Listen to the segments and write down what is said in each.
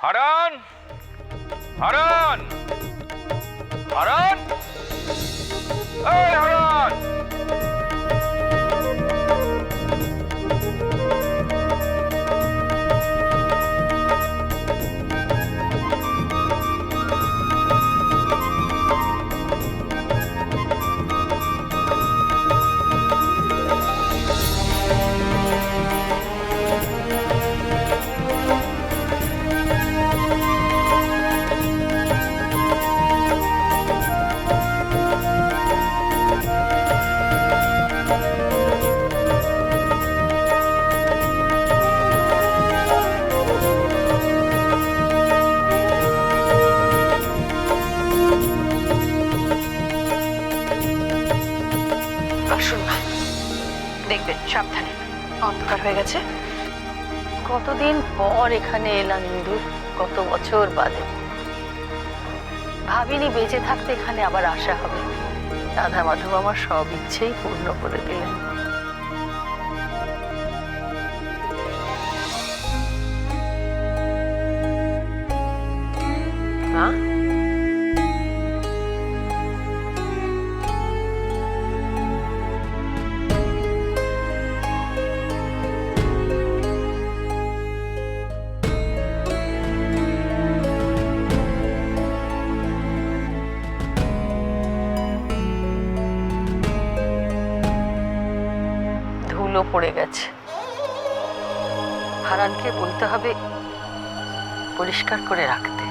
হারান, হারান, হারান, এই হারান। দেখবেন সাবধানে, অন্ধকার হয়ে গেছে। কতদিন পর এখানে এলাম ইন্দু, কত বছর বাদে। ভাবিনি বেঁচে থাকতে এখানে আবার আসা হবে। রাধা মাধব আমার সব ইচ্ছেই পূর্ণ করে দিলেন। হ্যাঁ, ধুলো পড়ে গেছে। হারানকে বলতে হবে পরিষ্কার করে রাখতে।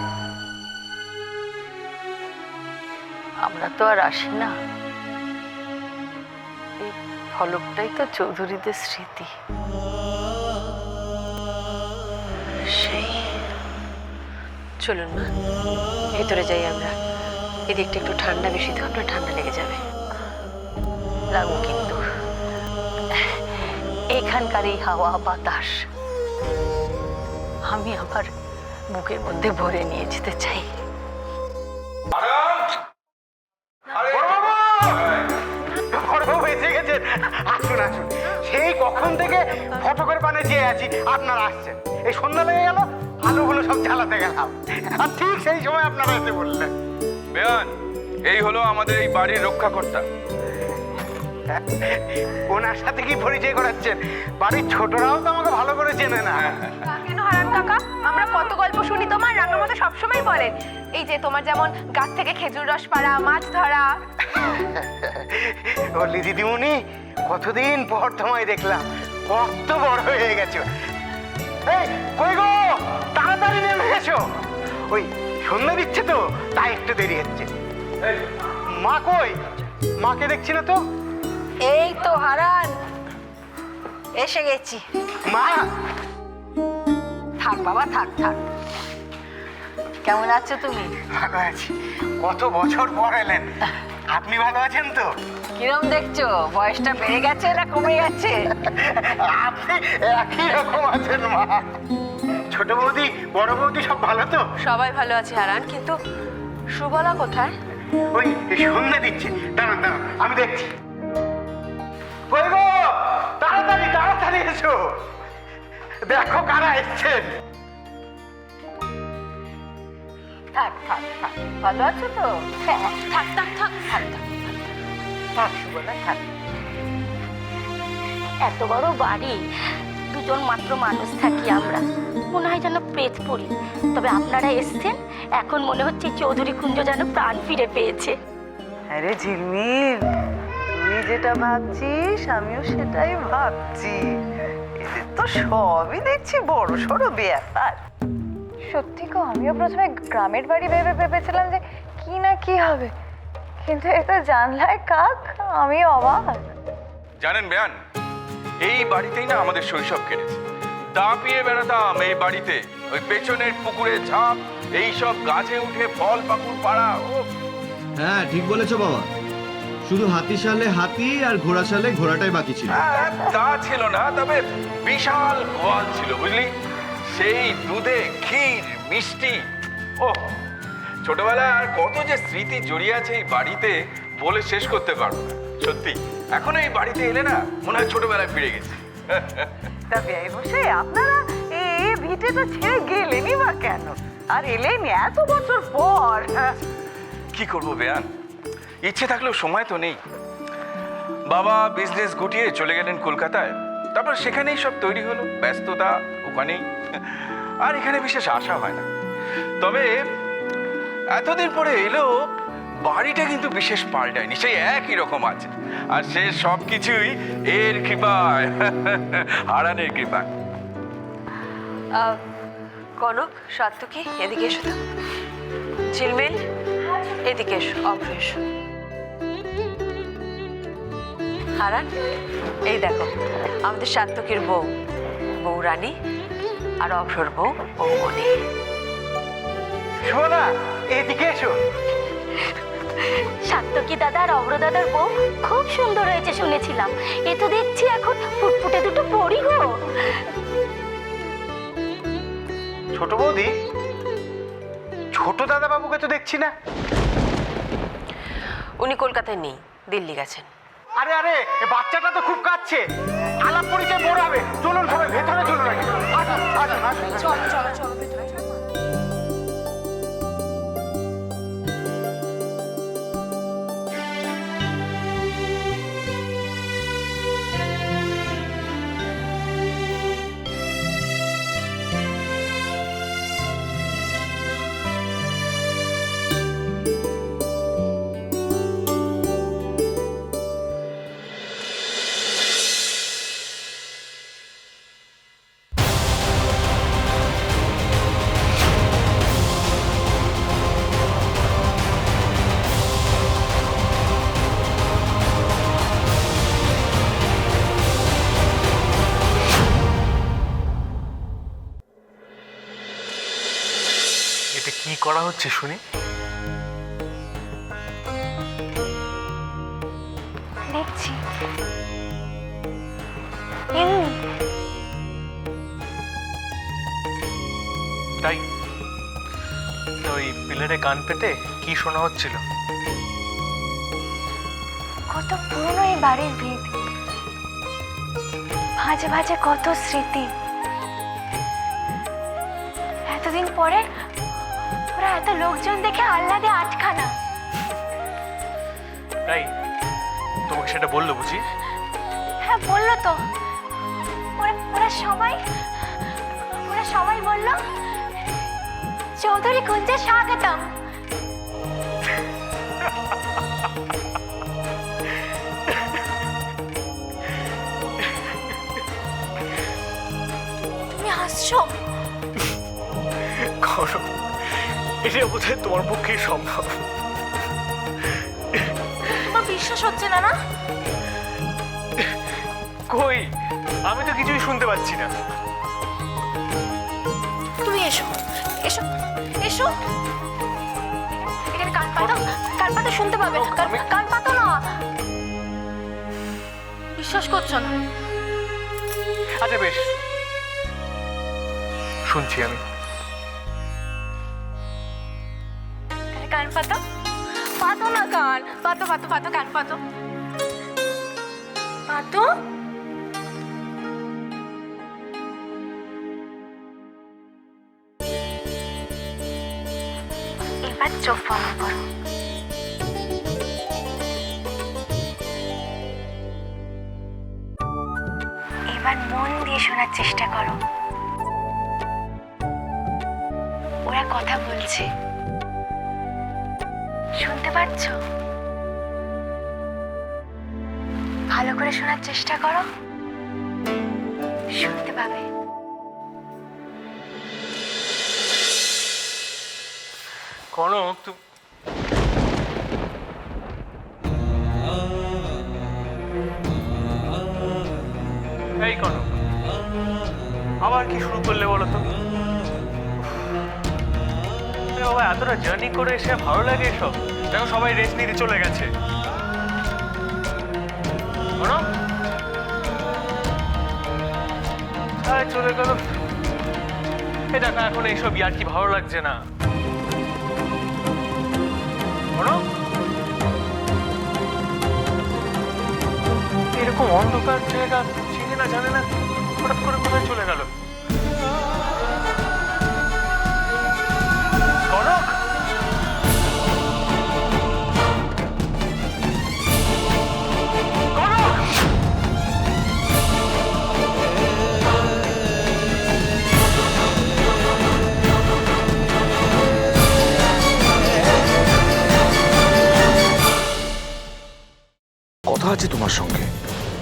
আমরা তো আর আসি না, এই ফলকটাই তো চৌধুরীদের স্মৃতি। সেই চলুন মা, ভেতরে যাই আমরা। এদিকটা একটু ঠান্ডা বেশি তো, আপনার ঠান্ডা লেগে যাবে। লাগুক কিন্তু এখানকার এই হাওয়া বাতাস আমি আমার বুকের মধ্যে ভরে নিয়ে যেতে চাই। আসুন আসুন, সেই কখন থেকে ফটো করে পানে চেয়ে আছি আপনারা আসছেন। এই সন্ধ্যা লেগে গেল, আলোগুলো সব জ্বালাতে গেলাম, আর ঠিক সেই সময় আপনারা এসে বললেন। বেয়ান, এই হলো আমাদের এই বাড়ির রক্ষাকর্তা। ওনার সাথে কি পরিচয় করাচ্ছেন? বাড়ির ছোটরাও তো আমাকে ভালো করে চেনে না। কেন হারান কাকা, আমরা কত গল্প শুনি তোমার। রাঙামাতা সবসময় বলেন এই যে তোমার যেমন গাছ থেকে খেজুর রস পাড়া, মাছ ধরা। বললি দিদিমণি, কতদিন পর তোমায় দেখলাম, কত বড় হয়ে গেছো। এই কই গো, তাড়াতাড়ি নেমে গেছো। ওই সন্ধ্যা দিচ্ছে তো, তাই একটু দেরি হচ্ছে। মা কই? মাকে দেখছি না তো। এই তো হারান, এসে গেছি। মা, থাক বাবা, থাক থাক। কেমন আছো তুমি? ভালো আছি। কত বছর পর এলেন, আপনি ভালো আছেন তো? কিরম দেখছো, বয়সটা বেড়ে গেছে না কমে গেছে? আপনি একই রকম আছেন মা। ছোট বৌদি, বড় বৌদি সব ভালো তো? সবাই ভালো আছে হারান, কিন্তু সুবলা কোথায়? ওই সন্ধ্যে দিচ্ছে, দাঁড়ান দাঁড়ান, আমি দেখছি। কই গো, তাড়াতাড়ি তাড়াতাড়ি এসো, দেখো কারা এসছেন। থাক থাক থাক, ভালো আছো তো? থাক থাক থাক থাক থাক। থাক সুবলা, থাক। এত বড় বাড়ি, দুজন মাত্র মানুষ থাকি আমরা, মনে হয় যেন পেট পড়ি। তবে আপনারা এসছেন, এখন মনে হচ্ছে চৌধুরী কুঞ্জ যেন প্রাণ ফিরে পেয়েছে। আরে ঝিলমিল, তুই যেটা ভাবছিস আমিও সেটাই ভাবছি। এদের তো সবই দেখছি বড় সড়ো ব্যাপার। সত্যি গো, আমিও প্রথমে গ্রামের বাড়ি ভেবেছিলাম যে কি না কি হবে, কিন্তু এটা জানলায় কাক, আমি অবাক। জানেন বেয়ান, এই বাড়িতেই না আমাদের শৈশব কেটেছে। দাপিয়ে বেড়াতাম এই বাড়িতে, ওই পেছনের পুকুরে ঝাঁপ, এইসব গাছে উঠে ফল পাকুড় পাড়া। ও হ্যাঁ, ঠিক বলেছো বাবা। শুধু হাতি সালে হাতি আর ঘোড়া সালে ঘোড়াটাই বাকি ছিল। তা ছিল না, তবে বিশাল গোয়াল ছিল বুঝলি। সেই দুধে ক্ষীর, মিষ্টি। ও ছোটবেলায় আর কত যে স্মৃতি জড়িয়ে আছে এই বাড়িতে, বলে শেষ করতে পারবো না। সত্যি এখন এই বাড়িতে এলে না মনে হয় ছোটবেলায় ফিরে গেছি। তা বেয়াই বসে আপনারা এ ভিটেটা ছেড়ে গেলেনই বা কেন? আর এলেন এত বছর পর। কি করব বেয়ান, ইচ্ছে থাকলেও সময় তো নেই। বাবা বিজনেস গুটিয়ে চলে গেলেন কলকাতায়, তারপর সেখানেই সব তৈরি হলো, ব্যস্ততা ওখানেই, আর এখানে বিশেষ আশা হয় না। তবে এতদিন পরে এলো, বাড়িটা কিন্তু বিশেষ পাল্টায়নি, সেই একই রকম আছে। আর সে সব কিছুই এর কৃপায়, হারানের কৃপায়। কনক, সাত্তকী, এদিকে এসো তো। ঝিলমিল, এদিকে এসো। অভ্র এসো। হারান, এই দেখো আমাদের সাত্তকীর বউ, বউ রানী, আর অভ্রর বউ, বৌমণি। শোনা, এদিকে এসো। সাত্তকী দাদা আর অগ্র দাদার বউ খুব সুন্দর হয়েছে শুনেছিলাম। এ তো দেখছি এখন ফুটফুটে দুটো পরি গো। ছোট বৌদি, ছোট দাদা বাবুকে তো দেখছি না। উনি কলকাতায় নেই, দিল্লি গেছেন। আরে আরে, এ বাচ্চাটা তো খুব কাঁদছে, আলাপ পরিচয় পড়াবে। চলুন সবাই ভেতরে চলুন আগে। আসুন আসুন আসুন। এটা কি করা হচ্ছে শুনি? দেখছি তাই তো ওই পিলারে কান পেতে কি শোনা হচ্ছিল? কত পুরনো এই বাড়ির ভিত, ভাজে ভাজে কত স্মৃতি। এতদিন পরে ওরা এত লোকজন দেখে আহ্লাদে আটখানা। তাই তোমাকে সেটা বললো বুঝি? হ্যাঁ বললো তো। ওরা সবাই বললো চৌধুরী কুঞ্জে স্বাগতম। তুমি হাসছো? করো, এটা বোধহয় তোমার পক্ষেই সম্ভব। তোমার বিশ্বাস হচ্ছে না? না কই, আমি তো কিছুই শুনতে পাচ্ছি না। তুমি এসো এসো এসো, এখানে কান পাতো শুনতে পাবে। কান পাতো না, বিশ্বাস করছো না? আচ্ছা বেশ, শুনছি আমি। কান পাতো, পাতো না কান পাতো, পাতো পাতো কান পাতো, পাতো। এবার চোখ বন্ধ করো। এবার মন দিয়ে শোনার চেষ্টা করো। ওরা কথা বলছে, শুনতে পাচ্ছ? ভালো করে শোনার চেষ্টা করো, শুনতে পাবে। কনক, এই কনক, আবার কি শুরু করলে বলো তো? বাবা, এতটা জার্নি করে এসে ভালো লাগে এসব? দেখো সবাই রেস্ট নিতে চলে গেছে। কনক, চলে গেল। এই দেখো, এখন এইসব আর কি ভালো লাগছে না। এরকম অন্ধকার জায়গা চিনে না জানে না, হঠাৎ করে কোথায় চলে গেল? আছে তোমার সঙ্গে।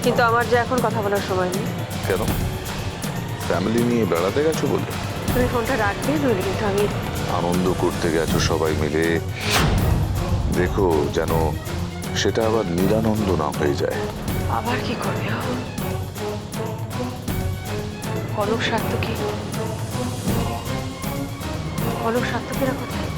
কিন্তু আমার যে এখন কথা বলার সময় নেই। কেন? ফ্যামিলি নিয়ে বেড়াতে গেছো বলে? তুমি ফোনটা রাখবে, নইলে কিন্তু আমি আনন্দ করতে গেছো সবাই মিলে, দেখো যেন সেটা আবার নিরানন্দ না হয়ে যায়। আবার কি করবে ও? কনক সার্থকী, কনক সার্থকীরা কোথায়?